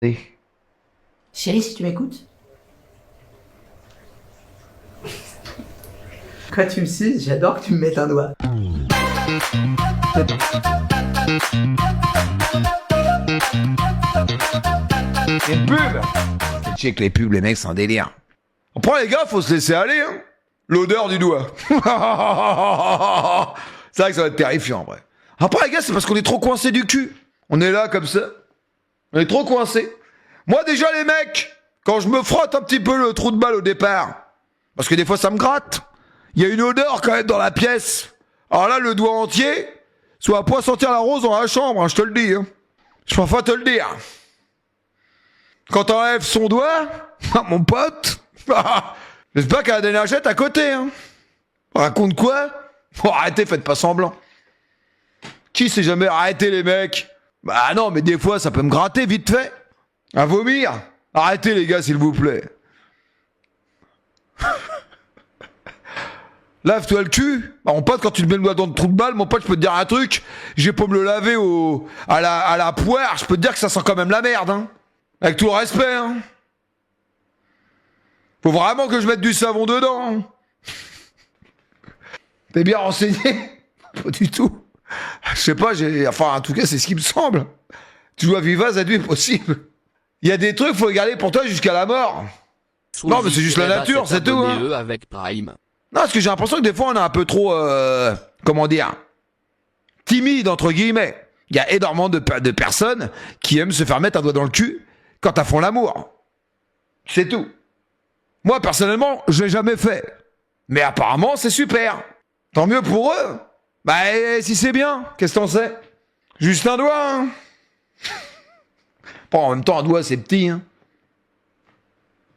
Chérie, si tu m'écoutes. Quand tu me suces, j'adore que tu me mettes un doigt. Une pub. Tu sais que les pubs, les mecs, c'est un délire. Après, les gars, faut se laisser aller, hein. L'odeur du doigt. C'est vrai que ça va être terrifiant, en vrai. Après, les gars, c'est parce qu'on est trop coincés du cul. On est là, comme ça. On est trop coincés. Moi, déjà, les mecs, quand je me frotte un petit peu le trou de balle au départ, parce que des fois, ça me gratte, il y a une odeur quand même dans la pièce. Alors là, le doigt entier, ça va pas sentir la rose dans la chambre, hein, je te le dis. Hein. Je préfère te le dire. Quand t'enlèves son doigt, mon pote, j'espère qu'elle a des lingettes à côté. Hein. Raconte quoi? Oh, arrêtez, faites pas semblant. Qui s'est jamais arrêté, les mecs? Bah non, mais des fois, ça peut me gratter vite fait. À vomir. Arrêtez, les gars, s'il vous plaît. Lave-toi le cul. Bah, mon pote, quand tu te mets le doigt dans le trou de balle, mon pote, je peux te dire un truc. J'ai pas me le laver à la poire. Je peux te dire que ça sent quand même la merde. Hein. Avec tout le respect. Hein. Faut vraiment que je mette du savon dedans. Hein. T'es bien renseigné? Pas du tout. Je sais pas, enfin, en tout cas, c'est ce qui me semble. Tu dois vivre à nuit possible. Il y a des trucs, faut les garder pour toi jusqu'à la mort. Non, mais c'est juste la nature, c'est tout. Hein. Avec Prime. Non, parce que j'ai l'impression que des fois, on est un peu trop, comment dire, timide, entre guillemets. Il y a énormément de personnes qui aiment se faire mettre un doigt dans le cul quand elles font l'amour. C'est tout. Moi, personnellement, je l'ai jamais fait. Mais apparemment, c'est super. Tant mieux pour eux. Bah, si c'est bien, qu'est-ce que t'en sais? Juste un doigt, hein. Bon, en même temps, un doigt, c'est petit, hein.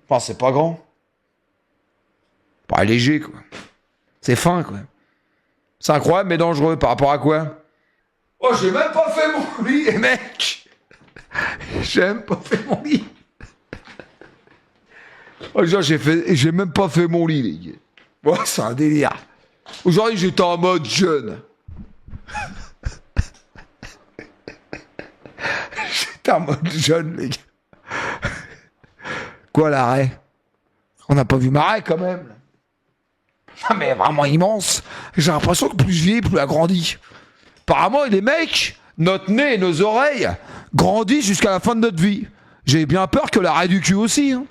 Enfin, c'est pas grand. Pas léger, quoi. C'est fin, quoi. C'est incroyable, mais dangereux. Par rapport à quoi? Oh, j'ai même pas fait mon lit, les mecs. J'ai même pas fait mon lit. Oh, genre, j'ai même pas fait mon lit, les gars. Bon, c'est un délire. Aujourd'hui, j'étais en mode jeune. J'étais en mode jeune, les gars. Quoi, l'arrêt? On n'a pas vu Marais, quand même. Ah, mais vraiment immense. J'ai l'impression que plus je vieillis, plus elle grandit. Apparemment, les mecs, notre nez et nos oreilles grandissent jusqu'à la fin de notre vie. J'ai bien peur que l'arrêt du cul aussi. Hein.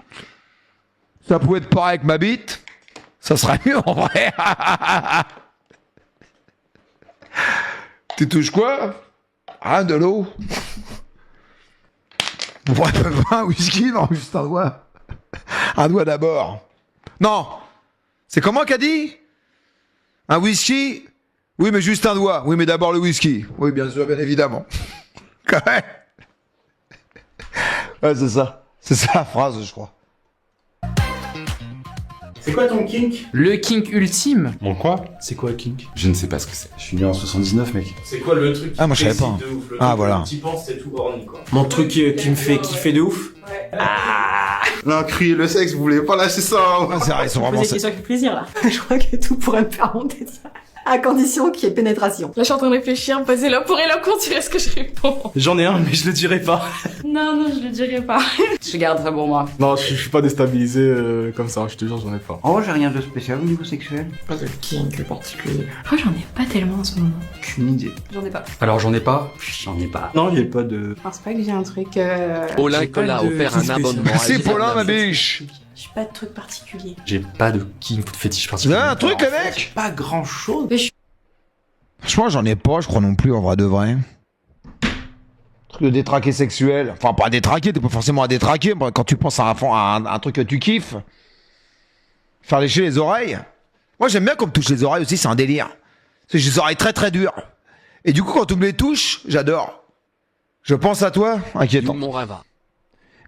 Ça pouvait être pareil avec ma bite. Ça serait mieux en vrai. Tu touches quoi? Ah, de l'eau. Vous pourrez pas un whisky? Non, juste un doigt. Un doigt d'abord. Non. C'est comment qu'a dit? Un whisky? Oui, mais juste un doigt. Oui, mais d'abord le whisky. Oui, bien sûr, bien évidemment. Quand même. Ouais, c'est ça. C'est ça la phrase, je crois. C'est quoi ton kink? Le kink ultime. Mon quoi? C'est quoi le kink? Je ne sais pas ce que c'est. Je suis né en 79, mec. C'est quoi le truc qui Ah, moi, je savais t'excite pas. de ouf, le Ah, truc voilà. où t'y penses, c'est tout horny, quoi. Mon truc qui me fait kiffer de ouf. Non, crier le sexe, vous voulez pas lâcher ça, hein. Ah, c'est vrai, ils sont vraiment... Vous êtes qui fait plaisir là. Je crois que tout pourrait me faire monter ça. À condition qu'il y ait pénétration. Là, je suis en train de réfléchir, passer là pour éloquent, tu vois ce que je réponds. J'en ai un, mais je le dirai pas. Non, non, je le dirais pas. Je garde ça pour moi. Non, je suis pas déstabilisé comme ça, je te jure, j'en ai pas. Oh, j'ai rien de spécial au niveau sexuel. Pas de kink particulier. Je crois que j'en ai pas tellement en ce moment. Aucune idée. J'en ai pas. Alors j'en ai pas? J'en ai pas. Non, il y a pas de... Je pense pas que j'ai un truc. Paulin j'ai pas Colas a de offert kink un spécial. abonnement. Merci, Paulin, ma biche. J'ai pas de truc particulier. J'ai pas de kink fétiche Vous particulier. avez un truc, les mecs? Pas grand chose. Mais je Franchement, j'en ai pas, je crois non plus, en vrai de vrai. Truc de détraqué sexuel. Enfin, pas détraqué, t'es pas forcément à détraquer. Quand tu penses à un truc que tu kiffes. Faire lécher les oreilles. Moi, j'aime bien qu'on me touche les oreilles aussi, c'est un délire. J'ai des oreilles très très dures. Et du coup, quand on me les touche, j'adore. Je pense à toi, inquiétant. Mon rêve.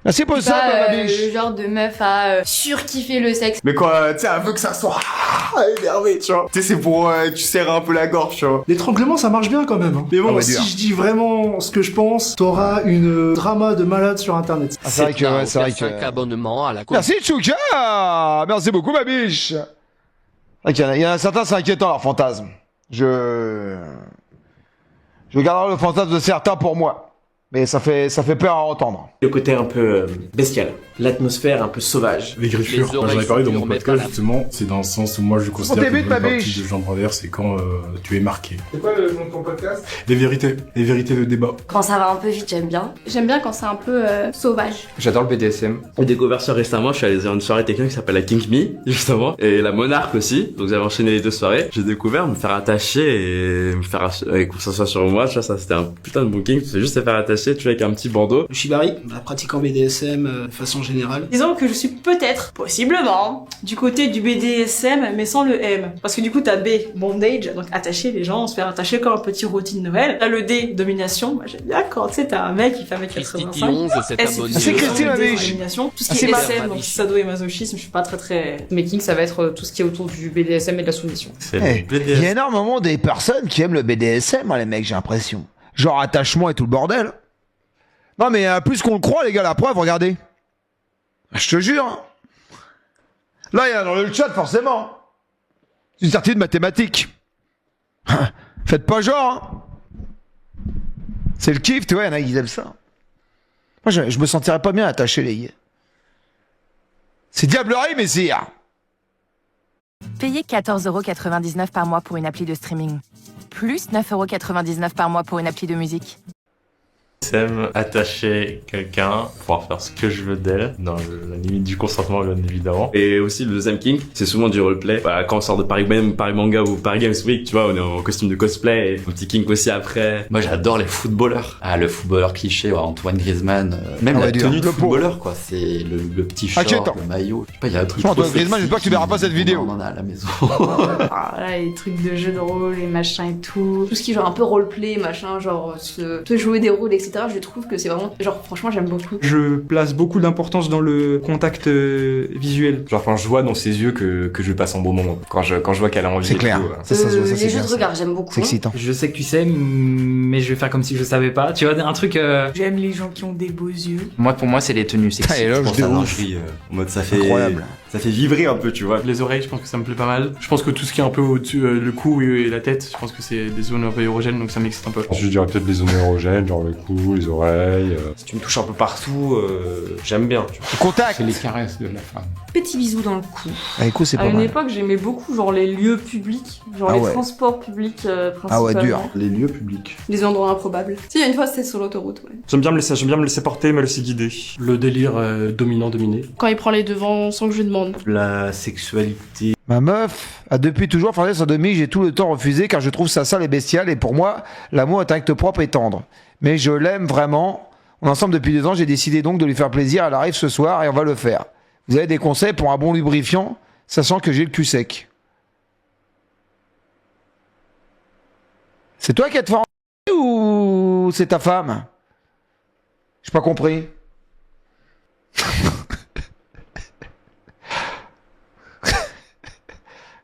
Merci pour ça, ma biche. Le genre de meuf à surkiffer le sexe. Mais quoi, tu sais, elle veut que ça soit énervé, tu vois. Tu sais, c'est pour tu serres un peu la gorge, tu vois. L'étranglement, ça marche bien quand même. Hein. Mais bon, Ah ouais, si dur. je dis vraiment ce que je pense, t'auras une drama de malade sur Internet. Ah, c'est vrai que, ouais, c'est vrai 5 que... abonnements à la Merci, Tchouka. Merci beaucoup, ma biche. Ok, il y en a certains, c'est inquiétant, leur fantasme. Je garderai le fantasme de certains pour moi. Mais ça fait peur à entendre. Le côté un peu bestial, l'atmosphère un peu sauvage. Les griffures, moi, j'en ai parlé dans mon podcast justement, c'est dans le sens où moi je considère que débute, une ma partie biche. de Jean Bravers, c'est quand tu es marqué. C'est quoi le nom de ton podcast? Les vérités, le débat. Quand ça va un peu vite, j'aime bien. J'aime bien quand c'est un peu sauvage. J'adore le BDSM. J'ai découvert ça récemment, je suis allé à une soirée techno qui s'appelle la Kink Me, justement, et la Monarque aussi, donc j'avais enchaîné les deux soirées. J'ai découvert me faire attacher et me faire et que ça soit sur moi, tu vois, ça c'était un putain de bon kink, c'est juste se faire attacher, tu vois, avec un petit bandeau. Le shibari, la pratique en BDSM de façon générale. Disons que je suis peut-être, possiblement, du côté du BDSM, mais sans le M. Parce que du coup, t'as B, bondage, donc attacher les gens, se faire attacher comme un petit rôti de Noël. T'as le D, domination. Moi, j'aime bien quand, tu sais, t'as un mec qui fait 1m85. C'est Christine, ma biche. Domination. Tout ce Ah, qui est c'est SM, donc sado et masochisme, je suis pas très... Mes kinks, ça va être tout ce qui est autour du BDSM et de la soumission. Eh, il y a énormément des personnes qui aiment le BDSM, hein, les mecs, j'ai l'impression. Genre attachement et tout le bordel. Non mais plus qu'on le croit, les gars, la preuve, regardez. Je te jure. Hein. Là, il y a dans le chat, forcément. C'est une certitude mathématique. Faites pas genre. Hein. C'est le kiff, tu vois, il y en a qui aiment ça. Moi, je me sentirais pas bien attaché, les gars. C'est diablerie, messire. Payez 14,99€ par mois pour une appli de streaming. Plus 9,99€ par mois pour une appli de musique. J'aime attacher quelqu'un, pouvoir faire ce que je veux d'elle, dans la limite du consentement bien évidemment. Et aussi le deuxième kink, c'est souvent du roleplay. Bah, quand on sort de Paris Manga ou Paris Games Week, tu vois, on est en costume de cosplay, et un petit kink aussi après. Moi j'adore les footballeurs. Ah, le footballeur cliché, Antoine Griezmann. Même Ah ouais, la dur. tenue de Le footballeur, quoi. C'est le petit short, Inquiétant. le maillot. Je sais pas, il y a un truc. Antoine trop Griezmann, sexy j'espère que tu verras pas cette vidéo. On en a à la maison. Ah, là, les trucs de jeux de rôle, les machins et tout. Tout ce qui est genre un peu roleplay, machin, genre te jouer des rôles, etc. Je trouve que c'est vraiment... Genre, franchement, j'aime beaucoup. Je place beaucoup d'importance dans le contact visuel. Genre quand je vois dans ses yeux que je passe un bon moment. Quand je vois qu'elle a envie. C'est clair. Ça se voit, ça, c'est Les jeux bien, de ça. regard, j'aime beaucoup. C'est excitant. Je sais que tu sais, mais je vais faire comme si je savais pas. Tu vois, un truc... J'aime les gens qui ont des beaux yeux. Moi, pour moi, c'est les tenues Putain, sexy. et là, Je je pense à déroule. lingerie, en mode ça fait... Incroyable. Ça fait vibrer un peu, tu vois. Les oreilles, je pense que ça me plaît pas mal. Je pense que tout ce qui est un peu au-dessus, le cou et la tête, je pense que c'est des zones un peu érogènes, donc ça m'excite un peu. Je dirais peut-être les zones érogènes, genre le cou, les oreilles. Si tu me touches un peu partout, j'aime bien, tu vois. Contact. C'est les caresses de la femme. Petit bisou dans le cou. Ah, écoute, c'est À pas une mal. époque, j'aimais beaucoup genre les lieux publics, genre Ah les ouais. transports publics principalement. Ah ouais, dur. Les lieux publics. Les endroits improbables. Si, il y a une fois, c'était sur l'autoroute, ouais. J'aime bien me laisser porter, me laisser guider. Le délire dominant-dominé. Quand il prend les devants sans que je lui demande. La sexualité. Ma meuf a depuis toujours formé sa demi, j'ai tout le temps refusé car je trouve ça sale et bestial et pour moi, l'amour est un acte propre et tendre. Mais je l'aime vraiment. On est ensemble depuis 2 ans, j'ai décidé donc de lui faire plaisir, elle arrive ce soir et on va le faire. Vous avez des conseils pour un bon lubrifiant, sachant que j'ai le cul sec. C'est toi qui as te formé ou c'est ta femme? J'ai pas compris.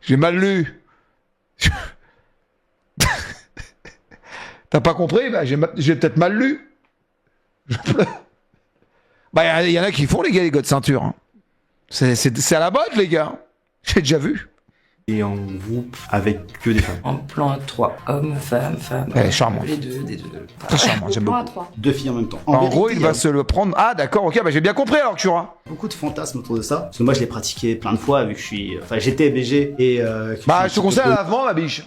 J'ai mal lu. T'as pas compris? Bah, j'ai peut-être mal lu. Bah, il y en a qui font, les gars, les gars de ceinture. Hein. C'est à la mode, les gars. J'ai déjà vu. Et en groupe avec que des femmes. En plan à 3, hommes, femmes, femmes. Elle est charmante. Les deux. Très charmant, j'aime Plan à beaucoup. 3. 2 filles en même temps. En gros, il va se le prendre. Ah, d'accord, ok, bah j'ai bien compris alors, Cura. Beaucoup de fantasmes autour de ça. Parce que moi, je l'ai pratiqué plein de fois, vu que je suis... Enfin, j'étais BG et... Bah, je te conseille à l'avant, ma biche.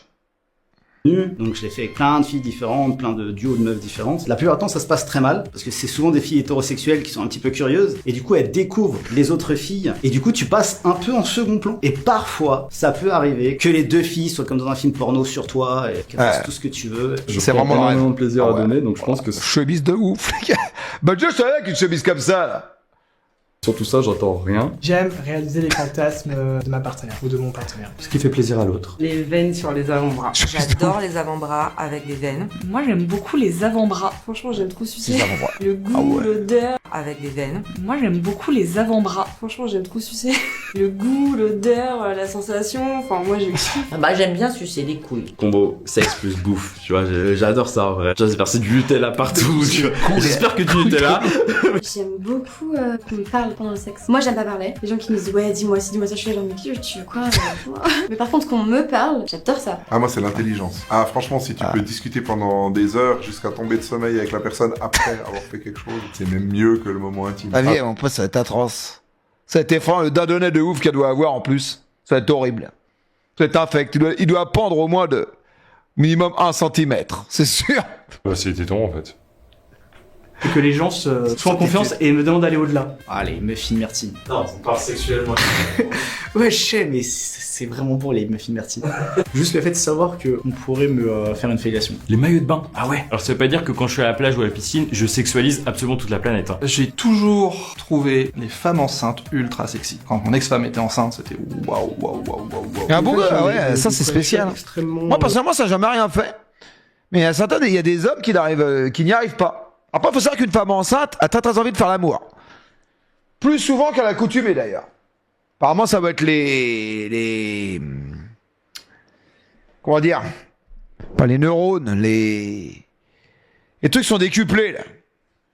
Donc je l'ai fait avec plein de filles différentes, plein de duos de meufs différentes. La plupart du temps ça se passe très mal parce que c'est souvent des filles hétérosexuelles qui sont un petit peu curieuses et du coup elles découvrent les autres filles et du coup tu passes un peu en second plan. Et parfois ça peut arriver que les 2 filles soient comme dans un film porno sur toi et qu'elles fassent tout ce que tu veux. C'est vraiment le rêve. énormément de plaisir Ah à ouais. donner, donc je pense que Chemise de ouf, les gars. Bah, je savais qu'une chemise comme ça, là. sur tout ça, j'entends rien. J'aime réaliser les fantasmes de ma partenaire ou de mon partenaire. Ce qui fait plaisir à l'autre. Les veines sur les avant-bras. J'adore les avant-bras avec des veines. Moi, j'aime beaucoup les avant-bras. Franchement, j'aime trop sucer. Les avant-bras. Le goût, Ah ouais. l'odeur. Avec des veines. Moi, j'aime beaucoup les avant-bras. Franchement, j'aime trop sucer. Le goût, l'odeur, la sensation. Enfin, moi, j'ai Ah bah j'aime bien sucer les couilles. Combo sexe plus bouffe, tu vois, j'adore ça en vrai. J'espère c'est du Nutella partout, tu vois. J'espère que du Nutella. J'aime beaucoup qu'on me parle pendant le sexe. Moi j'aime pas parler. Les gens qui me disent ouais dis-moi ci, dis-moi ça, je suis là genre mais tu veux quoi Mais par contre qu'on me parle, j'adore ça. Ah moi c'est l'intelligence. Ah franchement si tu peux discuter pendant des heures jusqu'à tomber de sommeil avec la personne après avoir fait quelque chose, c'est même mieux que le moment intime. La vie, mon pote, ça va être atroce. Ça va être effrayant, le dadonnet de ouf qu'elle doit avoir en plus. Ça va être horrible. Ça va être infect. Il doit pendre au moins de minimum 1 cm, c'est sûr. Bah, c'est téton en fait. Et que les gens soient en confiance et me demandent d'aller au-delà. Allez, muffin merci. Non, on parle sexuellement. Ouais, je sais, mais c'est vraiment pour les muffins merci. Juste le fait de savoir qu'on pourrait me faire une fellation. Les maillots de bain. Ah ouais. Alors ça veut pas dire que quand je suis à la plage ou à la piscine, je sexualise absolument toute la planète. Hein. J'ai toujours trouvé les femmes enceintes ultra sexy. Quand mon ex-femme était enceinte, c'était waouh. Et un bon gars, ouais, ça c'est spécial. Moi personnellement, ça n'a jamais rien fait. Mais il y a des hommes qui n'y arrivent pas. Après, il faut savoir qu'une femme enceinte a très envie de faire l'amour. Plus souvent qu'à l'accoutumée d'ailleurs. Apparemment, ça va être les... Comment dire? Pas les neurones, les trucs sont décuplés, là.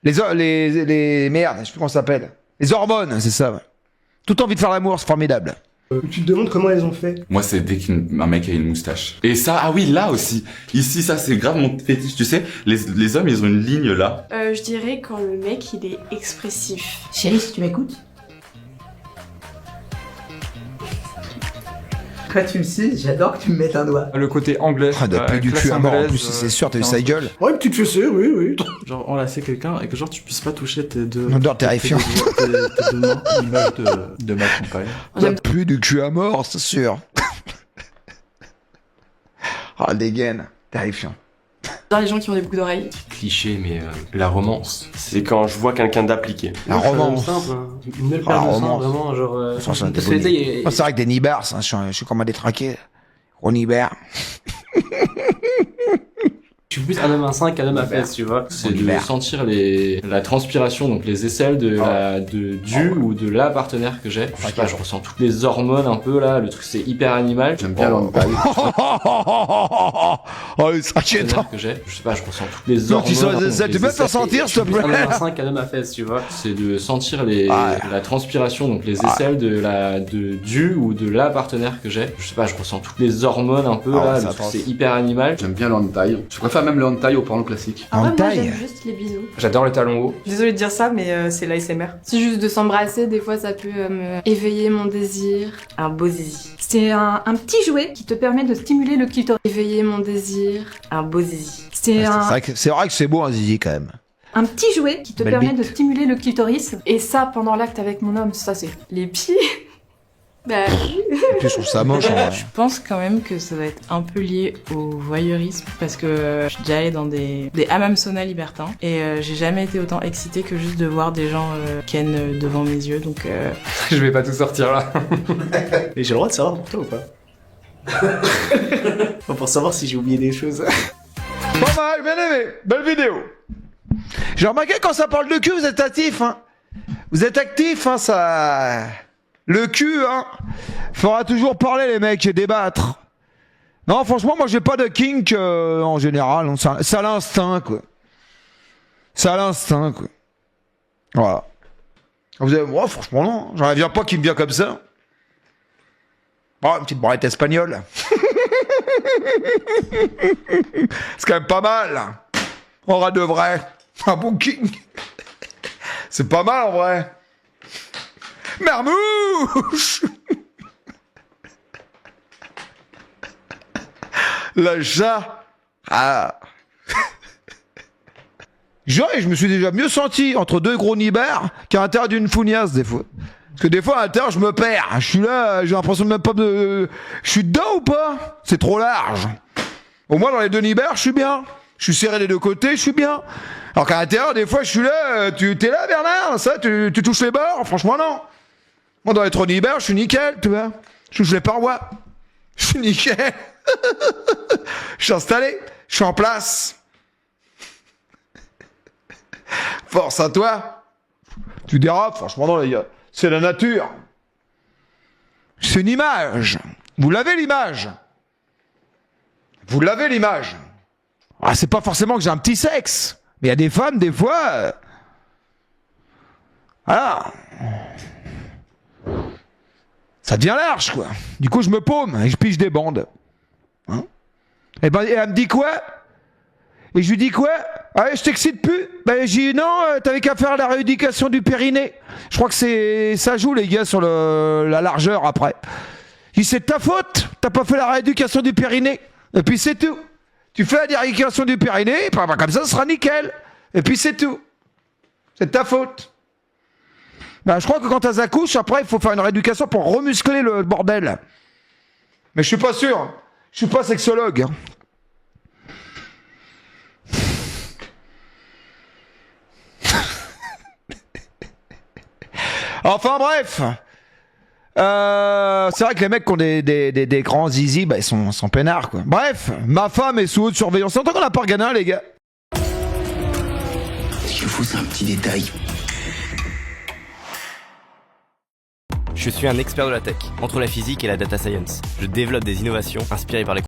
Les merdes, je sais plus comment ça s'appelle. Les hormones, c'est ça, ouais. Tout envie de faire l'amour, c'est formidable. Tu te demandes comment elles ont fait. Moi, c'est dès qu'un mec a une moustache. Et ça, ah oui, là aussi. Ici, ça, c'est grave mon fétiche. Tu sais, les hommes, ils ont une ligne là. Je dirais quand le mec il est expressif. Chérie, si tu m'écoutes. Quand tu me sais, j'adore que tu me mettes un doigt. Le côté anglais. Ah, de plus du cul à mort en plus, c'est sûr, t'as vu sa gueule. Ouais, une petite fessée, oui. Genre enlacer quelqu'un et que genre tu puisses pas toucher tes deux... Une odeur terrifiante. tes deux mains. L'image de ma compagne. J'aime plus du cul à mort, c'est sûr. Ah, des gaines, terrifiant. Dans les gens qui ont des boucles d'oreilles. Cliché, mais la romance, c'est quand je vois quelqu'un d'appliqué. La romance. Simple, hein. Une belle paire de seins, vraiment, genre... Franchement, parce que, tu sais, c'est vrai que des nibards, hein, je suis comme un détraqué. Gros nibard. Je suis plus un homme à 5 qu'un homme à fesse, tu vois. C'est de sentir la transpiration, donc les aisselles du ou de la partenaire que j'ai. Je sais pas, je ressens toutes les hormones un peu là, le truc c'est hyper animal. J'aime bien l'hentai. Oh, c'est inquiétant. Que j'ai. Je sais pas, je ressens toutes les hormones. Tu peux me faire sentir, s'il te plaît? Un homme à 5 qu'un homme à fesse, tu vois. C'est de sentir la transpiration, donc les aisselles du ou de la partenaire que j'ai. Je sais pas, je ressens toutes les hormones un peu là, le truc c'est hyper animal. J'aime bien l'hentai. Je préfère même le hentai au porno classique. Ah ouais, moi j'aime juste les bisous. J'adore les talons hauts. Désolée de dire ça, mais c'est l'ASMR. C'est juste de s'embrasser, des fois ça peut me éveiller mon désir. Un beau zizi. C'est un petit jouet qui te permet de stimuler le clitoris. Éveiller mon désir. Un beau zizi. C'est vrai que c'est beau un zizi quand même. Un petit jouet qui te Belle permet bite. de stimuler le clitoris. Et ça, pendant l'acte avec mon homme, ça c'est les pieds. Bah oui. En plus, je trouve ça moche. En Je pense quand même que ça va être un peu lié au voyeurisme parce que je suis déjà allée dans des hammams sauna libertins et j'ai jamais été autant excitée que juste de voir des gens ken devant mes yeux, donc Je vais pas tout sortir là. Et j'ai le droit de savoir pour toi ou pas? Pour savoir si j'ai oublié des choses. Pas mal, bien aimé. Belle vidéo. J'ai remarqué quand ça parle de cul, vous êtes actif, hein. Vous êtes actif, hein, ça... Le cul, hein, fera toujours parler les mecs et débattre. Non, franchement, moi j'ai pas de kink en général. C'est à l'instinct, quoi. C'est à l'instinct, quoi. Voilà. Vous avez... Ouais, franchement, non. J'en reviens pas qui me vient comme ça. Oh, une petite branlette espagnole. C'est quand même pas mal. On aura de vrai. Un bon king. C'est pas mal en vrai. Mermouche. Le chat. Ah. Genre, je me suis déjà mieux senti entre deux gros nibards qu'à l'intérieur d'une fougnasse des fois. Parce que des fois à l'intérieur je me perds. Je suis là, j'ai l'impression de même pas de... Je suis dedans ou pas? C'est trop large. Au moins dans les deux nibards je suis bien. Je suis serré des deux côtés, je suis bien. Alors qu'à l'intérieur des fois je suis là, t'es là Bernard, ça, tu touches les bords? Franchement non. Moi dans les trois nibards je suis nickel, tu vois. Je touche les parois. Je suis nickel. Je suis installé, je suis en place. Force à toi. Tu dérapes, franchement non les gars. C'est la nature. C'est une image. Vous l'avez l'image. Vous l'avez l'image. Ah, c'est pas forcément que j'ai un petit sexe. Mais il y a des femmes, des fois... Voilà. ça devient large, quoi. Du coup, je me paume et je pige des bandes. Hein, et ben, et elle me dit quoi? Et je lui dis quoi? Ah, je t'excite plus? Ben, j'ai dit non, t'avais qu'à faire la rééducation du périnée. Je crois que ça joue, les gars, sur la largeur après. Je dis, c'est de ta faute, t'as pas fait la rééducation du périnée. Et puis c'est tout. Tu fais la rééducation du périnée, comme ça, ce sera nickel. Et puis c'est tout. C'est de ta faute. Ben, je crois que quand t'as accouches, après, il faut faire une rééducation pour remuscler le bordel. Mais je suis pas sûr. Je suis pas sexologue. Hein. Enfin bref, c'est vrai que les mecs qui ont des grands zizi, bah, ils sont peinards, quoi. Bref, ma femme est sous haute surveillance. C'est longtemps qu'on n'a pas regardé un, les gars. Ce qu'il faut, c'est un petit détail. Je suis un expert de la tech, entre la physique et la data science. Je développe des innovations inspirées par les